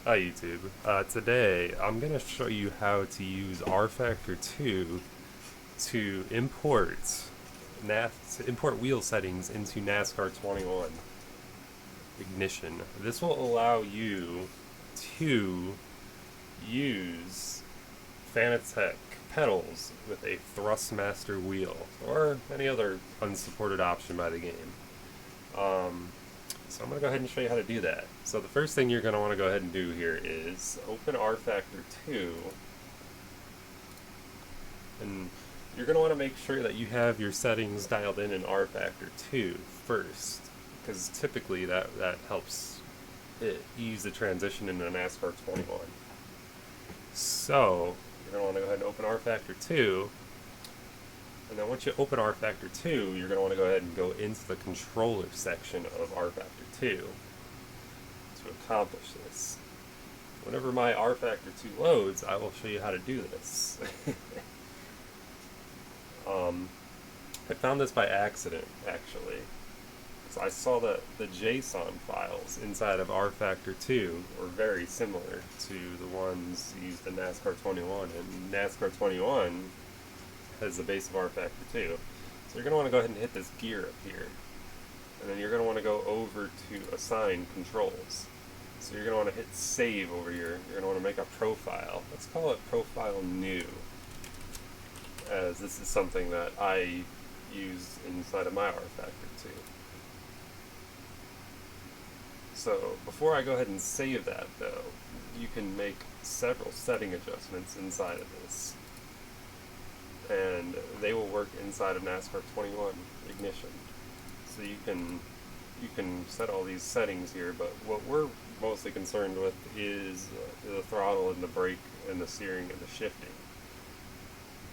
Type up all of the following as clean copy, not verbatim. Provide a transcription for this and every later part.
Hi YouTube. Today I'm going to show you how to use Rfactor 2 to import wheel settings into NASCAR 21 Ignition. This will allow you to use fanatec pedals with a thrustmaster wheel or any other unsupported option by the game. So I'm going to go ahead and show you how to do that. So the first thing you're going to want to go ahead and do here is open Rfactor 2, and you're going to want to make sure that you have your settings dialed in Rfactor 2 first, because typically that helps it ease the transition into NASCAR 21. So you're going to want to go ahead and open Rfactor 2, and then once you open Rfactor 2, you're going to want to go ahead and go into the controller section of Rfactor 2 to accomplish this. Whenever my Rfactor 2 loads, I will show you how to do this. I found this by accident, actually. So I saw that the JSON files inside of Rfactor 2 were very similar to the ones used in NASCAR 21, and NASCAR 21 has the base of Rfactor 2. So you're going to want to go ahead and hit this gear up here. And then you're going to want to go over to assign controls. So you're going to want to hit save over here. You're going to want to make a profile. Let's call it profile new, as this is something that I use inside of my Rfactor 2. So before I go ahead and save that though, you can make several setting adjustments inside of this, and they will work inside of NASCAR 21 Ignition. So you can set all these settings here, but what we're mostly concerned with is the throttle and the brake and the steering and the shifting.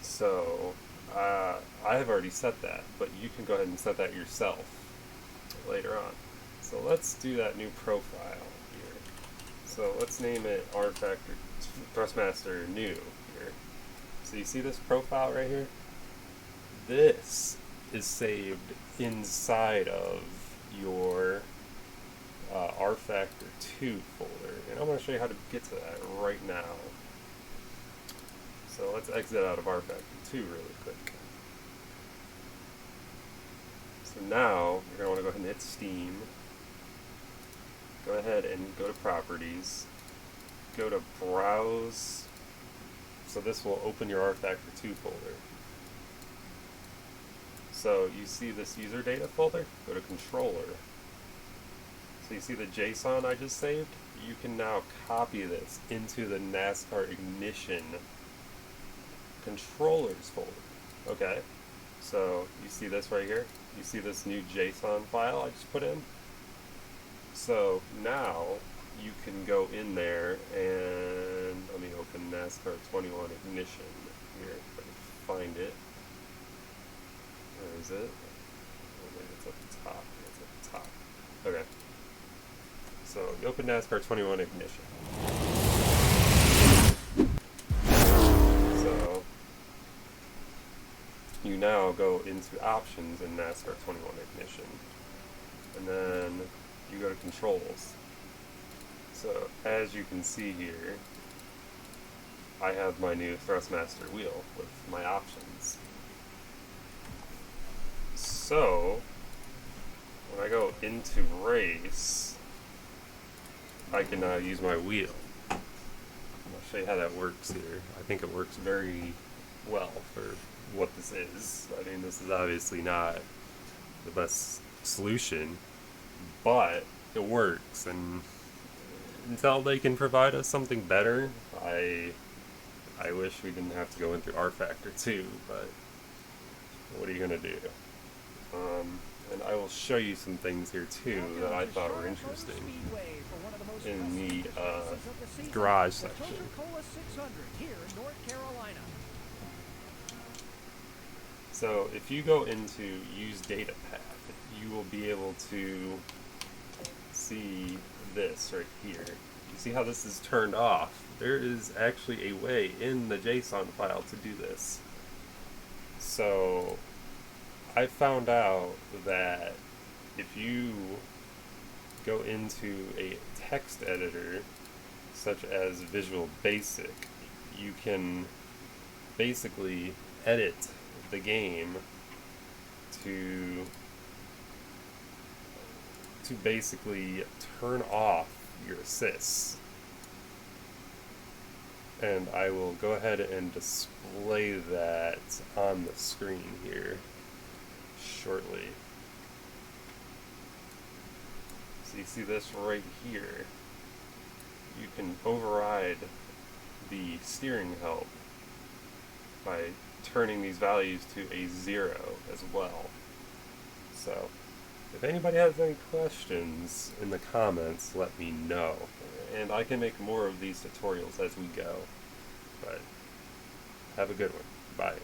So I have already set that, but you can go ahead and set that yourself later on. So let's do that new profile here. So let's name it Rfactor Thrustmaster New here. So you see this profile right here? This is saved inside of your Rfactor 2 folder, and I'm going to show you how to get to that right now. So let's exit out of Rfactor 2 really quick. So now you're going to want to go ahead and hit Steam. Go ahead and go to Properties. Go to Browse. So this will open your Rfactor 2 folder. So you see this user data folder? Go to Controller. So you see the JSON I just saved? You can now copy this into the NASCAR Ignition controllers folder. Okay, so you see this right here? You see this new JSON file I just put in? So now you can go in there and let me open NASCAR 21 Ignition here if I can find it. Where is it? Oh, maybe it's at the top. It's at the top. Okay. So you open NASCAR 21 Ignition. So you now go into Options in NASCAR 21 Ignition, and then you go to Controls. So as you can see here, I have my new Thrustmaster wheel with my options. So when I go into race, I can now use my wheel. I'll show you how that works here. I think it works very well for what this is. I mean, this is obviously not the best solution, but it works, and until they can provide us something better, I wish we didn't have to go in through Rfactor 2, but what are you going to do? And I will show you some things here too that I thought were interesting in the garage section. So if you go into Use Data Path, you will be able to see this right here. You see how this is turned off? There is actually a way in the JSON file to do this. So I found out that if you go into a text editor, such as Visual Basic, you can basically edit the game to basically turn off your assists. And I will go ahead and display that on the screen here shortly. So you see this right here. You can override the steering help by turning these values to a 0 as well. So if anybody has any questions in the comments, let me know. And I can make more of these tutorials as we go. But have a good one. Bye.